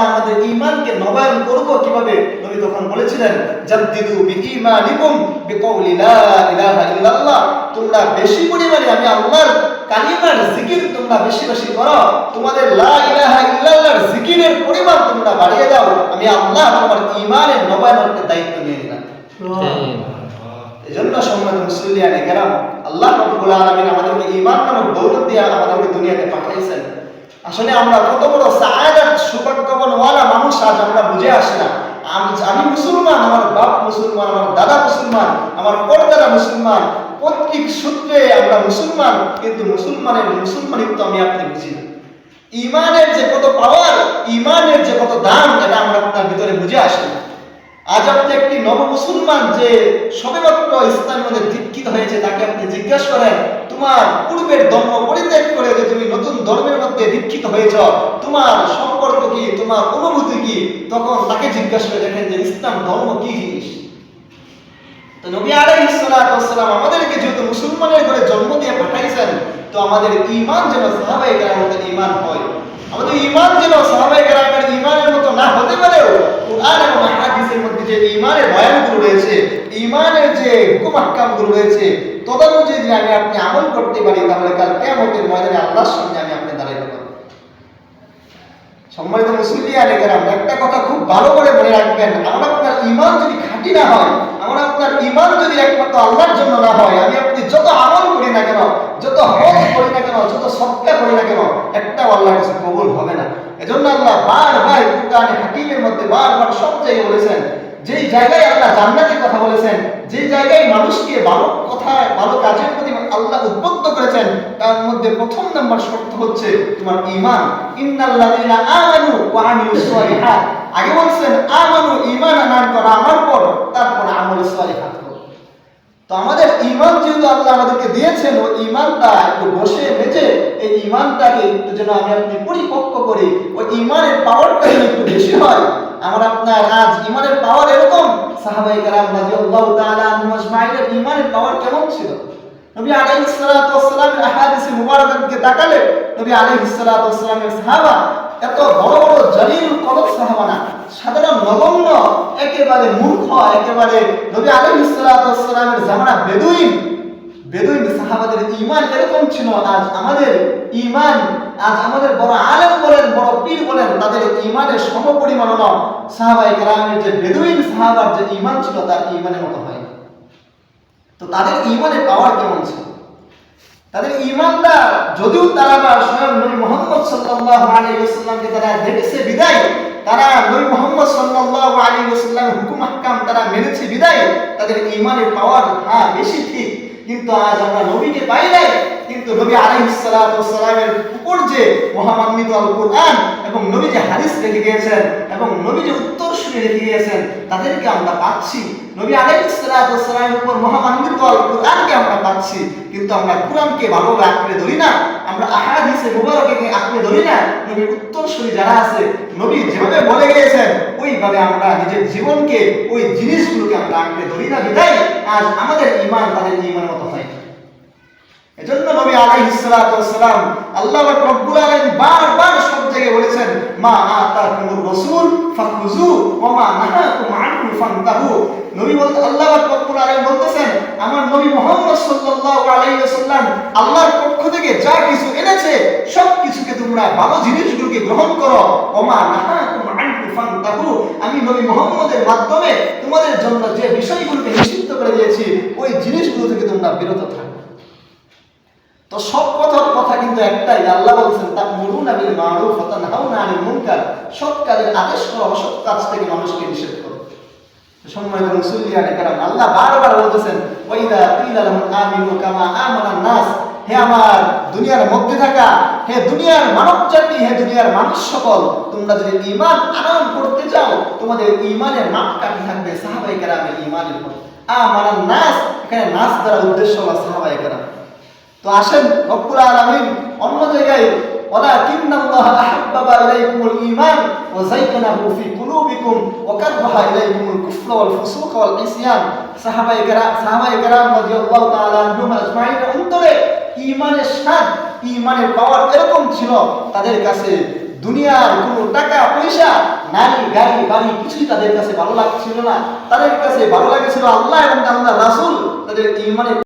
আমাদের ঈমানকে নবায়ন করব কিভাবে? নবী তখন বলেছিলেন, জাদ্দিদু বিঈমানিকুম বিকৌলি লা ইলাহা ইল্লাল্লাহ। তোমরা বেশি পরিমাণে আমি আল্লাহর কালিমার জিকির তোমরা বেশি বেশি করো। তোমাদের লা ইলাহা ইল্লাল্লাহর জিকিরের পরিমাণ তোমরা বাড়িয়ে দাও। আমি আল্লাহ তোমার ঈমানের নবায়নের দায়িত্ব নিয়ে নিলাম। এজন্য সম্মানিত মুসলিয়ানে কেরাম, আল্লাহ রাব্বুল আলামিন আমাদেরকে ঈমান নামক দৌলত দিয়ে আমাদেরকে দুনিয়াতে পাঠাইছেন। আসলে আমরা কত বড় সাআদাত সৌভাগ্যবানওয়ালা মানুষ আজ আমরা বুঝে আসি না। আমি মুসলমান, আমার বাপ মুসলমান, আমার দাদা মুসলমান, আমার পরদাদা মুসলমান, পৈতৃক সূত্রে আমরা মুসলমান, কিন্তু মুসলমানিত্ব আমি আপনি বুঝি না। ঈমানের যে কত পাওয়ার, ঈমানের যে কত দাম, এটা আমরা আপনার ভিতরে বুঝে আসি না। আজ আপনি একটি নব মুসলমান যে সবেমাত্র ইসলামের মধ্যে দীক্ষিত হয়েছে, তাকে আপনি জিজ্ঞাসা করেন তোমার পূর্বের ধর্ম পরিত্যাগ করে যে তুমি নতুন ধর্মের মধ্যে দীক্ষিত হয়েছ, তোমার সম্পর্ক কি, তোমার অনুভূতি কি, তখন তাকে জিজ্ঞাসা করে দেখেন যে ইসলাম ধর্ম কি জিনিস। তো নবী আলাইহিস সালাতু ওয়াস সালাম আমাদেরকে যেহেতু মুসলমানের ঘরে জন্ম দিয়ে পাঠাইছেন, তো আমাদের ঈমান যেন সাহাবায়ে কেরামের ঈমান হয়, আমাদের ঈমান যেন সাহাবায়ে কেরামের ঈমানের মতো না হতে পারেও কুরআন এবং হাদিসের মধ্যে যে ঈমানের বয়ানগুলো রয়েছে, ঈমানের যে হুকুম আহকামগুলো রয়েছে, তদনুযায়ী যদি আমি আপনি আমল করতে পারি, তাহলে কাল কিয়ামতের ময়দানে আল্লাহর সামনে আমি আপনি দাঁড়াইতে পারব। সম্মানিত মুসলিয়ানে কেরাম, একটা কথা খুব ভালো করে মনে রাখবেন, আমার আপনার ঈমান যদি খাঁটি না হয়, আমার আপনার ঈমান যদি একমাত্র আল্লাহর জন্য না হয়, আমি আপনি যত আমল করি না কেন, যত হজ করি না কেন, যত সদকা করি না কেন, একটাও আল্লাহর কাছে কবুল হবে না। এজন্য আল্লাহ বারবার কুরআনে হাকিমের মধ্যে বারবার সব জায়গায় বলেছেন, যেই জায়গায় আল্লাহ জান্নাতের কথা বলেছেন, যে জায়গায় মানুষকে ভালো কথা ভালো কাজের প্রতি আল্লাহ উদ্বুদ্ধ করেছেন, তার মধ্যে প্রথম নাম্বার শর্ত হচ্ছে তোমার ঈমান। ইন্নাল্লাযীনা আমানু ওয়া আমিলুস সালিহাত, আগে বলছেন আমানু, ঈমান আনার পর আমার পর তারপর আমলুস সালিহাত। তো আমাদের ঈমান যেহেতু আল্লাহ আমাদেরকে দিয়েছেন, ওই ঈমানটা একটু বসে মেজে এই ঈমানটাকে একটু যেন আমি আপনি পরিপক্ক করি, ওই ঈমানের পাওয়ারটা একটু বেশি হয়। আমার আপনার আজ ঈমানের পাওয়ার এরকম, সাহাবায়ে কেরাম রাদিয়াল্লাহু তাআলা আনহুম আজমাইনের ঈমানের পাওয়ার কেমন ছিল? নবী আলাইহিস সালাতু ওয়াস সালামের আহাদিসে মুবারাকাতকে তাকালে নবী আলাইহিস সালাতু ওয়াস সালামের সাহাবা এত বড় বড় জলিলুল কদর সাহাবা না, সাধারণ নগণ্য, একেবারে মূর্খ, একেবারে নবী আলাইহিস সালাতু ওয়াস সালামের জামানা বেদুইন সাহাবাদের ঈমান এরকম ছিল। আজ আমাদের ঈমান, আজ আমাদের বড় আলেম বলেন, বড় পীর বলেন, তাদের ঈমানের সমপরিমাণ নয় সাহাবায়ে কেরামের যে বেদুইন সাহাবার যে ঈমান ছিল তার ঈমানের মতো হয়। তো তাদের ঈমানের পাওয়ার কেমন ছিল? তাদের ঈমানটা যদিও তারা স্বয়ং নবী মুহাম্মদ সাল্লাল্লাহু আলাইহি ওয়াসাল্লামকে তারা দেখেছে বিদায়, তারা নবী মুহাম্মদ সাল্লাল্লাহু আলাইহি ওয়াসাল্লামের হুকুম আহকাম তারা মেনেছে বিদায়, তাদের ঈমানের পাওয়ার বেশি ঠিক। কিন্তু আজ আমরা নবীকে পাই নাই, কিন্তু নবী আলাইহিস সালাতু ওয়াস সালামের উপর যে মহামান্বিত আল কুরআন এবং নবী যে হাদিস রেখে গিয়েছেন এবং নবী যে উত্তরসূরি রেখে গিয়েছেন, তাদেরকে আমরা পাচ্ছি। নবী আলাইহিস সালাতু ওয়াস সালামের উপর মহামান্বিত আল কুরআনকে আমরা পাচ্ছি, কিন্তু আমরা কুরআনকে ভালোভাবে আঁকড়ে ধরি না, আমরা আহাদিসে মুবারাকাকে আঁকড়ে ধরি না। নবীর উত্তরসূরি যারা আছে, নবী যেভাবে বলে গিয়েছেন ওইভাবে আমরা নিজের জীবনকে, ওই জিনিসগুলোকে আমরা আঁকড়ে ধরি না বিদায় আজ আমাদের ঈমান তাদের ঈমানের মতো হয়। এজন্য নবী আলাইহিস সালাতু ওয়াস সালাম, আল্লাহ রাব্বুল আলামিন বারবার সব জায়গায় বলেছেন, মা আতাকুমুর রাসূল ফাখুযু ওয়া মা নাহাকুম আনহু ফান্তাহু। নবী বলতে আল্লাহ রাব্বুল আলামিন বলতেছেন, আমার নবী মুহাম্মদ সাল্লাল্লাহু আলাইহি ওয়াসাল্লাম আল্লাহর পক্ষ থেকে যা কিছু এনেছে সব কিছুকে তোমরা ভালো জিনিসগুলোকে গ্রহণ করো, ওয়া মা নাহাকুম আনহু ফান্তাহু, আমি নবী মুহাম্মদের মাধ্যমে তোমাদের জন্য যে বিষয়গুলোকে নিষিদ্ধ করে দিয়েছি ওই জিনিসগুলো থেকে তোমরা বিরত থাকো। তো সব কথার কথা কিন্তু একটাই, আল্লাহ বলেছেন তা'মুরুনা বিল মা'রুফ ওয়া তানহাউনা আনিল মুনকার, সৎ কাজের আদেশ করো, অসৎ কাজ থেকে মানুষকে নিষেধ করো। সম্মানিত মুসলিয়ানে কেরাম, আল্লাহ বারবার বলতেছেন, ওয়া ইযা কিলা লাহুম আমিনু কামা আমানান নাস, হে আমার দুনিয়ার মধ্যে থাকা, হে দুনিয়ার মানব জাতি, হে দুনিয়ার মানুষ সকল, তোমরা যদি ঈমান আনয়ন করতে চাও, তোমাদের ঈমানের মাপকাঠি থাকবে সাহাবায়ে কেরামের ঈমানের উপর। আমানান নাস, এখানে নাস দ্বারা উদ্দেশ্য হলো সাহাবায়ে কেরাম। তো আসেন রব্বুল আলামিন অন্য জায়গায় ওয়ালাকিন্নাল্লাহা আহাব্বাবা ইলাইকুমুল ঈমান ওয়া যায়্যানাহু ফি কুলুবিকুম ওয়া কাররাহা ইলাইকুমুল কুফরা ওয়াল ফুসুকা ওয়াল ইসয়ান, সাহাবায়ে কেরাম রাদিয়াল্লাহু তাআলা আনহুম আজমাইনের অন্তরে ঈমানের স্বাদ, ঈমানের পাওয়ার এরকম ছিল, তাদের কাছে দুনিয়ার কোনো টাকা পয়সা, নারী, গাড়ি, বাড়ি কিছুই তাদের কাছে ভালো লাগছিল না। তাদের কাছে ভালো লাগছিল আল্লাহ এবং আল্লাহ রাসূল, তাদের ঈমানের